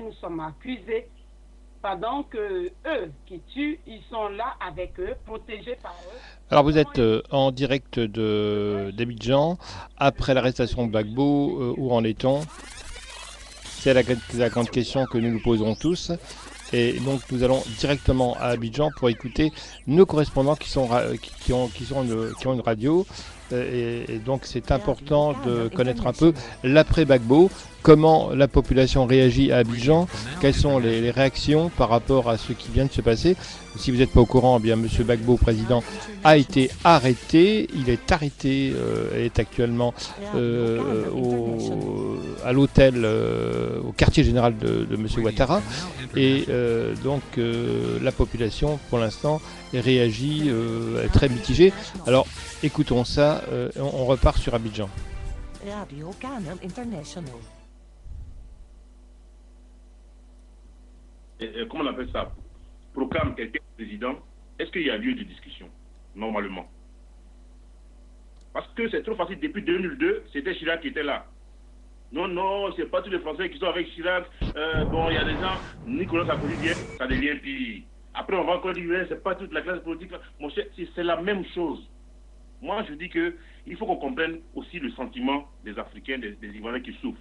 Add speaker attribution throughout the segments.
Speaker 1: nous sommes accusés pendant que eux qui tuent, ils sont là avec eux, protégés par eux.
Speaker 2: Alors vous êtes en direct d'Abidjan, après l'arrestation de Gbagbo, où en est-on? C'est la grande question que nous nous poserons tous. Et donc nous allons directement à Abidjan pour écouter nos correspondants qui ont une radio. Et donc c'est important de connaître un peu l'après Gbagbo, comment la population réagit à Abidjan, quelles sont les réactions par rapport à ce qui vient de se passer. Si vous n'êtes pas au courant, eh bien M. Gbagbo, président, a été arrêté. Il est arrêté et est actuellement à l'hôtel, au quartier général de M. Ouattara. Et donc la population, pour l'instant, réagit très mitigée. Alors écoutons ça, on repart sur Abidjan.
Speaker 3: Radio Canal International.
Speaker 4: Comment on appelle ça? Proclame quelqu'un président. Est-ce qu'il y a lieu de discussion? Normalement. Parce que c'est trop facile. Depuis 2002, c'était Chirac qui était là. Non, c'est pas tous les Français qui sont avec Chirac. Bon, il y a des gens, Nicolas Sarkozy vient, ça devient pire. Après, on va encore dire, c'est pas toute la classe politique. Mon cher, c'est la même chose. Moi, je dis qu'il faut qu'on comprenne aussi le sentiment des Africains, des Ivoiriens qui souffrent.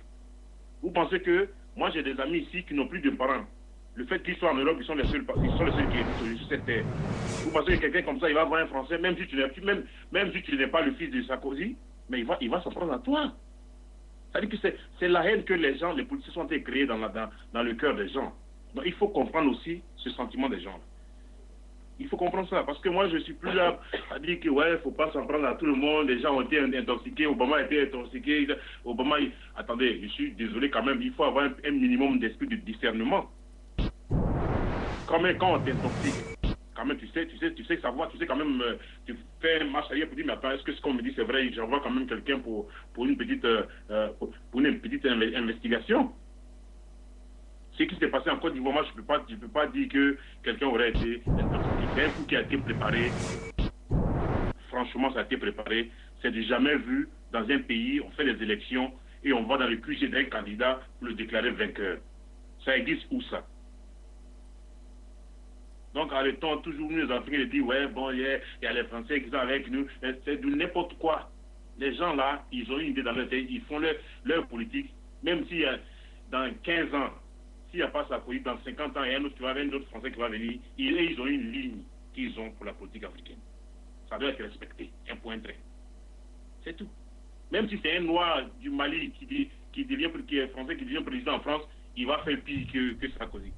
Speaker 4: Vous pensez que, moi j'ai des amis ici qui n'ont plus de parents. Le fait qu'ils soient en Europe, ils sont les seuls qui vivent sur cette terre. Vous pensez que quelqu'un comme ça, il va voir un Français, même si tu n'es pas le fils de Sarkozy, mais il va s'en prendre à toi. C'est-à-dire que c'est la haine que les politiciens sont créés dans le cœur des gens. Donc il faut comprendre aussi ce sentiment des gens. Il faut comprendre ça, parce que moi je suis plus là à dire que ouais, faut pas s'en prendre à tout le monde, les gens ont été intoxiqués, Obama a été intoxiqué, attendez, je suis désolé quand même, il faut avoir un minimum d'esprit de discernement. Quand on t'intoxique, quand même tu sais savoir, tu sais quand même, tu fais un marche arrière pour dire mais attends, est-ce que ce qu'on me dit c'est vrai, j'envoie quand même quelqu'un pour une petite investigation. Ce qui s'est passé en Côte d'Ivoire, moi je peux pas dire que quelqu'un aurait été intoxiqué. C'est un coup qui a été préparé. Franchement, ça a été préparé. C'est du jamais vu dans un pays, on fait des élections et on va dans le QG d'un candidat pour le déclarer vainqueur. Ça existe où ça? Donc arrêtons toujours nous les Africains de dire ouais bon il y a les Français qui sont avec nous. C'est de n'importe quoi. Les gens là, ils ont une idée dans leur tête, ils font leur politique, même si dans 15 ans, s'il n'y a pas ça, dans 50 ans, il y a un autre Français qui va venir, ils ont une ligne qu'ils ont pour la politique africaine. Ça doit être respecté, un point trait. C'est tout. Même si c'est un noir du Mali qui est français, qui devient président en France, il va faire pire que Sarkozy.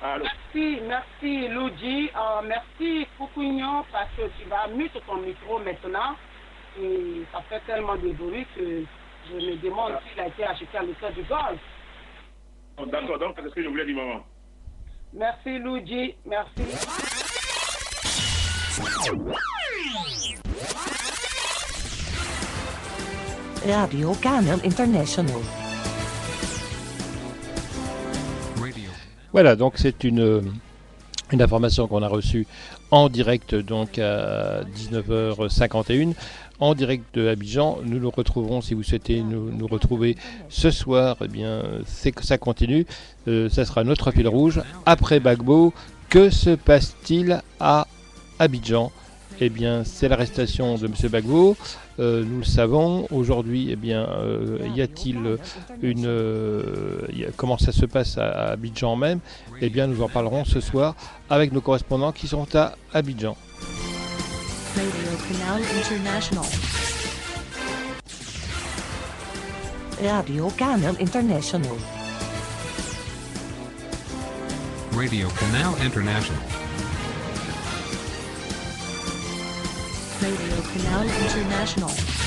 Speaker 1: Allô. Merci Loudji, merci Foukougnon, parce que tu vas mute ton micro maintenant, et ça fait tellement de bruit que je me demande s'il a été acheté à l'hôtel du Golfe.
Speaker 4: Oh, d'accord, donc c'est ce que je voulais dire, maman.
Speaker 1: Merci Loudji, merci.
Speaker 3: Radio Canal International.
Speaker 2: Voilà, donc c'est une information qu'on a reçue en direct donc à 19h51. En direct de Abidjan, nous le retrouverons si vous souhaitez nous retrouver ce soir. Eh bien, c'est que ça continue. Ça sera notre fil rouge. Après Gbagbo, que se passe-t-il à Abidjan? Eh bien, c'est l'arrestation de M. Gbagbo. Nous le savons. Aujourd'hui, eh bien, y a-t-il comment ça se passe à Abidjan même? Eh bien, nous en parlerons ce soir avec nos correspondants qui sont à Abidjan.
Speaker 3: Radio Canal International. Radio Canal International.
Speaker 5: Radio Canal International.
Speaker 3: Radio Canal International.